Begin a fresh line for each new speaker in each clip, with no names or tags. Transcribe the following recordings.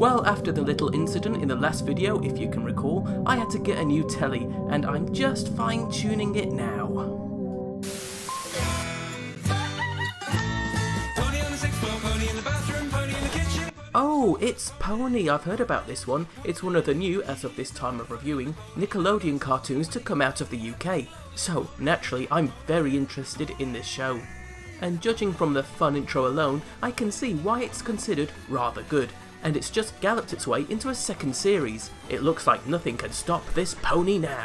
Well, after the little incident in the last video, if you can recall, I had to get a new telly, and I'm just fine-tuning it now.
Pony on the 6th floor, pony in the bathroom, pony in the kitchen.
Oh, it's Pony. I've heard about this one. It's one of the new, as of this time of reviewing, Nickelodeon cartoons to come out of the UK. So, naturally, I'm very interested in this show. And judging from the fun intro alone, I can see why it's considered rather good. And it's just galloped its way into a second series. It looks like nothing can stop this pony now.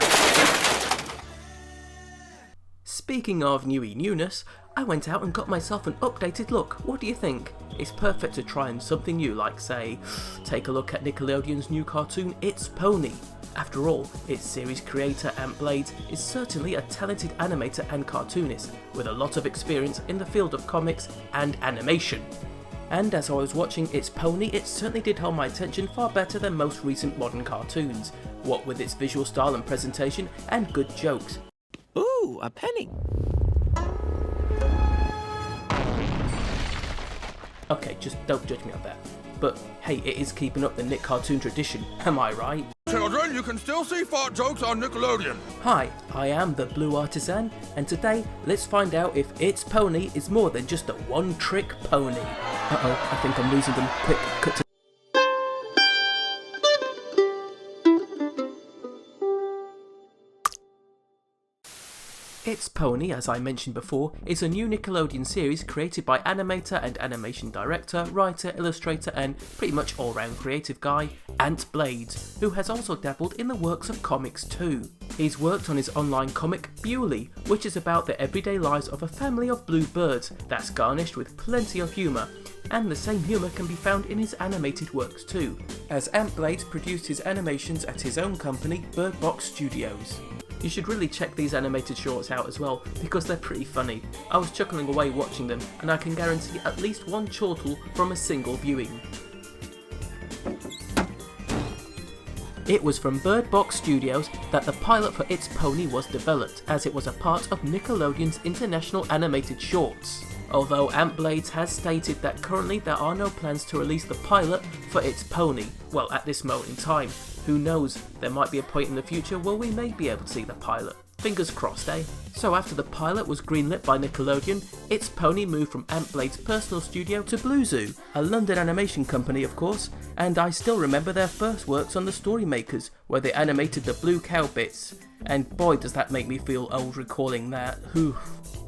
Speaking of newy newness, I went out and got myself an updated look. What do you think? It's perfect to try and something new, like say, take a look at Nickelodeon's new cartoon, It's Pony. After all, its series creator Ant Blades is certainly a talented animator and cartoonist, with a lot of experience in the field of comics and animation. And as I was watching It's Pony, it certainly did hold my attention far better than most recent modern cartoons, what with its visual style and presentation and good jokes.
Ooh, a penny.
Okay, just don't judge me on that. But hey, it is keeping up the Nick cartoon tradition, am I right?
Children, you can still see fart jokes on Nickelodeon.
Hi, I am the Blue Artisan, and today let's find out if It's Pony is more than just a one-trick pony. Uh-oh, I think I'm losing them. Quick, cut to... It's Pony, as I mentioned before, is a new Nickelodeon series created by animator and animation director, writer, illustrator and pretty much all-round creative guy, Ant Blades, who has also dabbled in the works of comics too. He's worked on his online comic Bewley, which is about the everyday lives of a family of blue birds that's garnished with plenty of humour, and the same humour can be found in his animated works too, as Ant Blades produced his animations at his own company, Bird Box Studios. You should really check these animated shorts out as well, because they're pretty funny. I was chuckling away watching them, and I can guarantee at least one chortle from a single viewing. It was from Bird Box Studios that the pilot for It's Pony was developed, as it was a part of Nickelodeon's International Animated Shorts. Although Ant Blades has stated that currently there are no plans to release the pilot for It's Pony, well, at this moment in time. Who knows, there might be a point in the future where we may be able to see the pilot. Fingers crossed, eh? So after the pilot was greenlit by Nickelodeon, It's Pony moved from Ant Blades' personal studio to Blue Zoo, a London animation company of course, and I still remember their first works on the Storymakers, where they animated the blue cow bits. And boy does that make me feel old recalling that,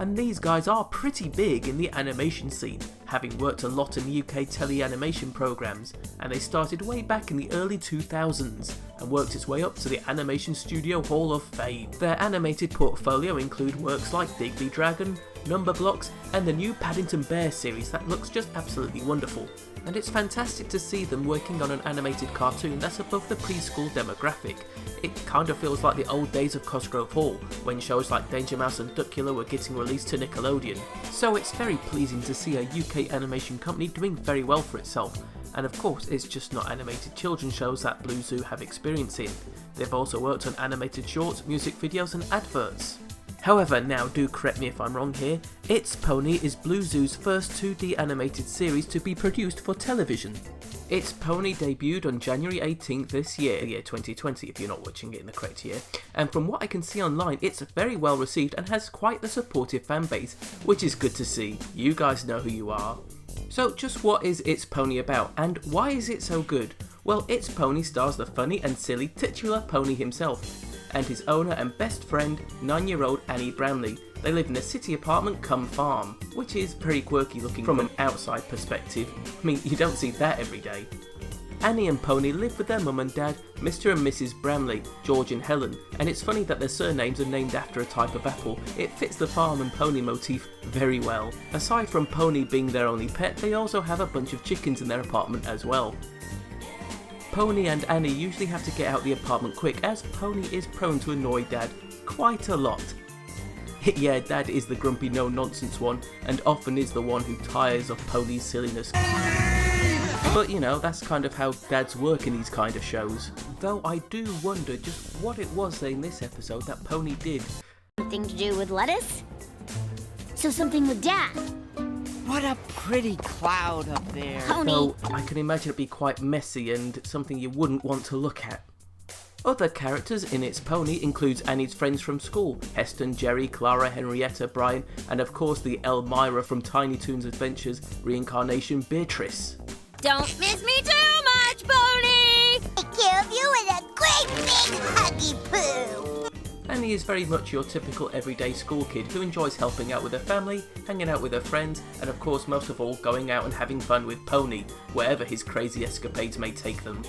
And these guys are pretty big in the animation scene, having worked a lot in UK tele-animation programs, and they started way back in the early 2000s and worked its way up to the Animation Studio Hall of Fame. Their animated portfolio include works like Digby Dragon, Number Blocks, and the new Paddington Bear series that looks just absolutely wonderful. And it's fantastic to see them working on an animated cartoon that's above the preschool demographic. It kind of feels like the old days of Cosgrove Hall, when shows like Danger Mouse and Duckula were getting released to Nickelodeon. So it's very pleasing to see a UK animation company doing very well for itself. And of course, it's just not animated children's shows that Blue Zoo have experience in. They've also worked on animated shorts, music videos and adverts. However, now do correct me if I'm wrong here, It's Pony is Blue Zoo's first 2D animated series to be produced for television. It's Pony debuted on January 18th this year 2020 if you're not watching it in the correct year, and from what I can see online it's very well received and has quite the supportive fan base, which is good to see. You guys know who you are. So just what is It's Pony about, and why is it so good? Well, It's Pony stars the funny and silly titular pony himself, and his owner and best friend, 9-year-old Annie Brownlee. They live in a city apartment cum farm, which is pretty quirky looking from an outside perspective. I mean, you don't see that every day. Annie and Pony live with their mum and dad, Mr. and Mrs. Bramley, George and Helen, and it's funny that their surnames are named after a type of apple. It fits the farm and pony motif very well. Aside from Pony being their only pet, they also have a bunch of chickens in their apartment as well. Pony and Annie usually have to get out the apartment quick, as Pony is prone to annoy Dad quite a lot. Yeah, Dad is the grumpy no-nonsense one, and often is the one who tires of Pony's silliness. But you know, that's kind of how dads work in these kind of shows. Though I do wonder just what it was in this episode that Pony did.
Something to do with lettuce? So something with Dad.
What a pretty cloud up there.
Pony.
Though I can imagine it be quite messy and something you wouldn't want to look at. Other characters in It's Pony includes Annie's friends from school, Heston, Jerry, Clara, Henrietta, Brian, and of course the Elmira from Tiny Toons Adventures, reincarnation Beatrice.
Don't miss me too much, Pony!
I killed you with a great big huggy poo!
Annie is very much your typical everyday school kid who enjoys helping out with her family, hanging out with her friends, and of course most of all going out and having fun with Pony, wherever his crazy escapades may take them.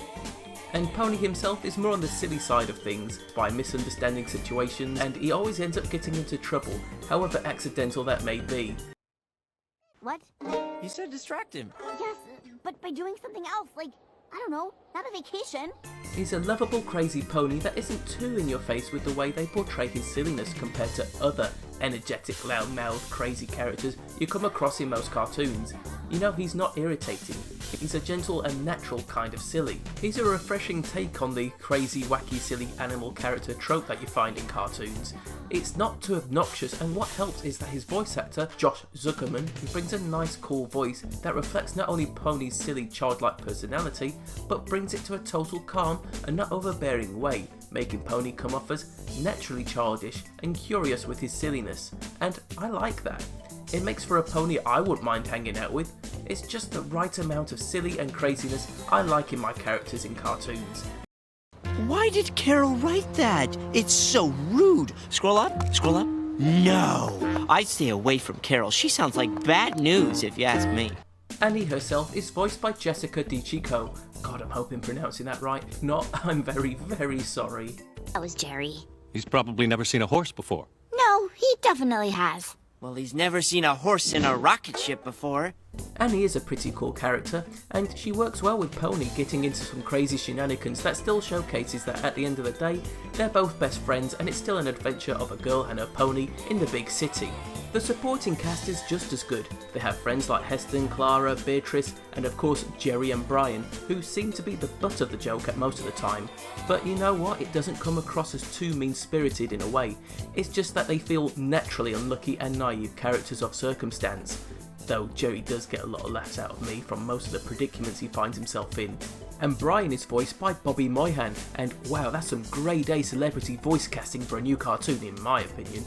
And Pony himself is more on the silly side of things, by misunderstanding situations, and he always ends up getting into trouble, however accidental that may be.
What?
You said distract him.
Yes, but by doing something else, like, I don't know, not a vacation.
He's a lovable crazy pony that isn't too in your face with the way they portray his silliness compared to other energetic, loudmouthed, crazy characters you come across in most cartoons. You know, he's not irritating. He's a gentle and natural kind of silly. He's a refreshing take on the crazy, wacky, silly animal character trope that you find in cartoons. It's not too obnoxious, and what helps is that his voice actor, Josh Zuckerman, brings a nice cool voice that reflects not only Pony's silly childlike personality, but brings it to a total calm and not overbearing way, making Pony come off as naturally childish and curious with his silliness, and I like that. It makes for a pony I wouldn't mind hanging out with. It's just the right amount of silly and craziness I like in my characters in cartoons.
Why did Carol write that? It's so rude. Scroll up, scroll up. No. I'd stay away from Carol. She sounds like bad news, if you ask me.
Annie herself is voiced by Jessica DiCicco. God, I'm hoping pronouncing that right. If not, I'm very, very sorry.
That was Jerry.
He's probably never seen a horse before.
No, he definitely has.
Well, he's never seen a horse in a rocket ship before.
Annie is a pretty cool character, and she works well with Pony, getting into some crazy shenanigans that still showcases that at the end of the day, they're both best friends and it's still an adventure of a girl and her pony in the big city. The supporting cast is just as good. They have friends like Heston, Clara, Beatrice, and of course Jerry and Brian, who seem to be the butt of the joke at most of the time. But you know what? It doesn't come across as too mean-spirited in a way. It's just that they feel naturally unlucky and naive characters of circumstance. Though Jerry does get a lot of laughs out of me from most of the predicaments he finds himself in. And Brian is voiced by Bobby Moyhan, and wow, that's some grade A celebrity voice casting for a new cartoon in my opinion.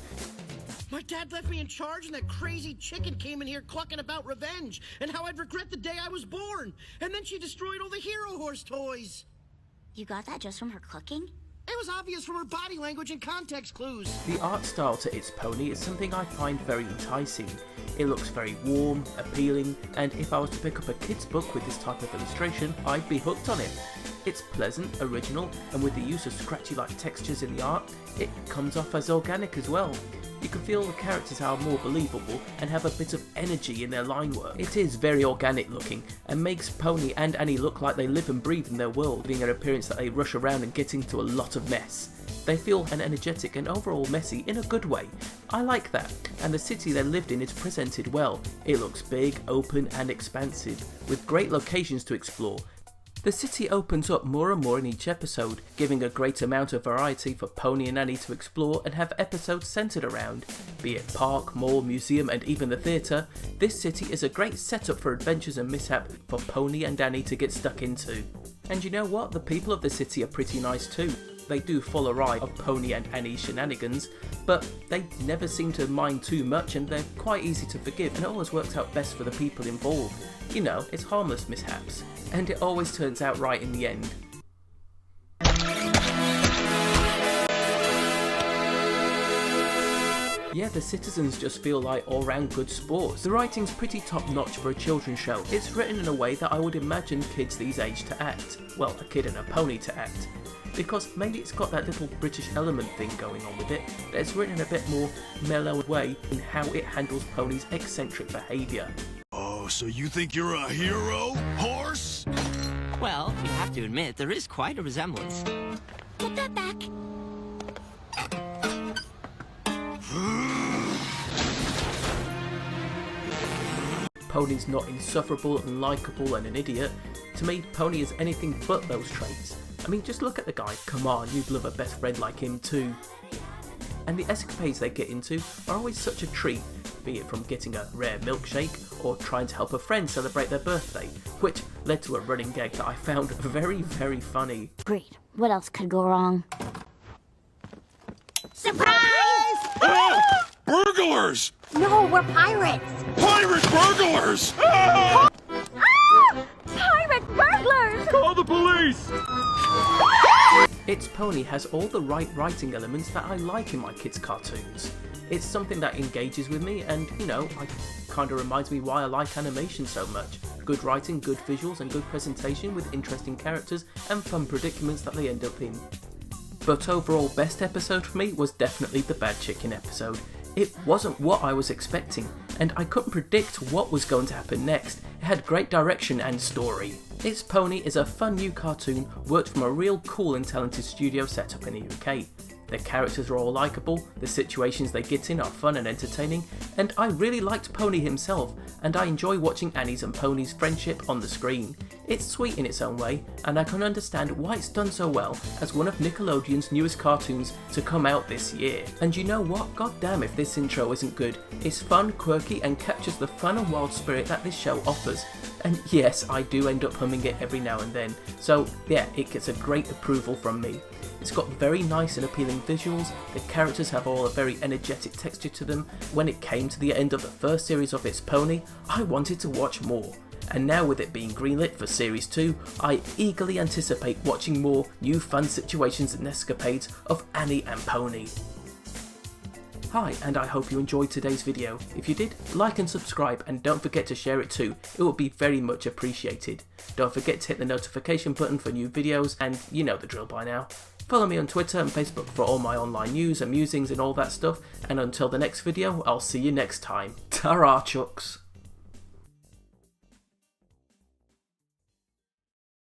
My dad left me in charge and that crazy chicken came in here clucking about revenge and how I'd regret the day I was born. And then she destroyed all the Hero Horse toys.
You got that just from her cooking?
It was obvious from her body language and context clues.
The art style to It's Pony is something I find very enticing. It looks very warm, appealing, and if I was to pick up a kid's book with this type of illustration, I'd be hooked on it. It's pleasant, original, and with the use of scratchy-like textures in the art, it comes off as organic as well. You can feel the characters are more believable and have a bit of energy in their line work. It is very organic looking and makes Pony and Annie look like they live and breathe in their world, giving an appearance that they rush around and get into a lot of mess. They feel energetic and overall messy in a good way. I like that, and the city they lived in is presented well. It looks big, open and expansive, with great locations to explore. The city opens up more and more in each episode, giving a great amount of variety for Pony and Annie to explore and have episodes centred around. Be it park, mall, museum and even the theatre, this city is a great setup for adventures and mishap for Pony and Annie to get stuck into. And you know what? The people of the city are pretty nice too. They do follow a ride of Pony and Annie's shenanigans, but they never seem to mind too much and they're quite easy to forgive, and it always works out best for the people involved. You know, it's harmless mishaps, and it always turns out right in the end. Yeah, the citizens just feel like all-round good sports. The writing's pretty top-notch for a children's show. It's written in a way that I would imagine kids these age to act. Well, a kid and a pony to act. Because maybe it's got that little British element thing going on with it, that it's written in a bit more mellow way in how it handles Pony's eccentric behaviour.
Oh, so you think you're a hero, horse?
Well, you have to admit, there is quite a resemblance.
Put that back.
Pony's not insufferable and likeable and an idiot. To me, Pony is anything but those traits. I mean, just look at the guy. Come on, you'd love a best friend like him too. And the escapades they get into are always such a treat. be it from getting a rare milkshake or trying to help a friend celebrate their birthday, which led to a running gag that I found very, very funny.
Great. What else could go wrong?
Surprise!
Ah! Burglars!
No, we're pirates.
Pirate burglars!
Ah! Pirate burglars!
Call the police!
It's Pony has all the right writing elements that I like in my kids' cartoons. It's something that engages with me and, you know, kind of reminds me why I like animation so much. Good writing, good visuals and good presentation with interesting characters and fun predicaments that they end up in. But overall best episode for me was definitely the Bad Chicken episode. It wasn't what I was expecting, and I couldn't predict what was going to happen next. It had great direction and story. It's Pony is a fun new cartoon worked from a real cool and talented studio set up in the UK. The characters are all likeable, the situations they get in are fun and entertaining, and I really liked Pony himself, and I enjoy watching Annie's and Pony's friendship on the screen. It's sweet in its own way, and I can understand why it's done so well as one of Nickelodeon's newest cartoons to come out this year. And you know what? God damn if this intro isn't good. It's fun, quirky, and captures the fun and wild spirit that this show offers. And yes, I do end up humming it every now and then, so yeah, it gets a great approval from me. It's got very nice and appealing visuals, the characters have all a very energetic texture to them. When it came to the end of the first series of It's Pony, I wanted to watch more. And now with it being greenlit for Series 2, I eagerly anticipate watching more new fun situations and escapades of Annie and Pony. Hi, and I hope you enjoyed today's video. If you did, like and subscribe, and don't forget to share it too, it would be very much appreciated. Don't forget to hit the notification button for new videos, and you know the drill by now. Follow me on Twitter and Facebook for all my online news and musings and all that stuff, and until the next video, I'll see you next time. Ta-ra, chucks!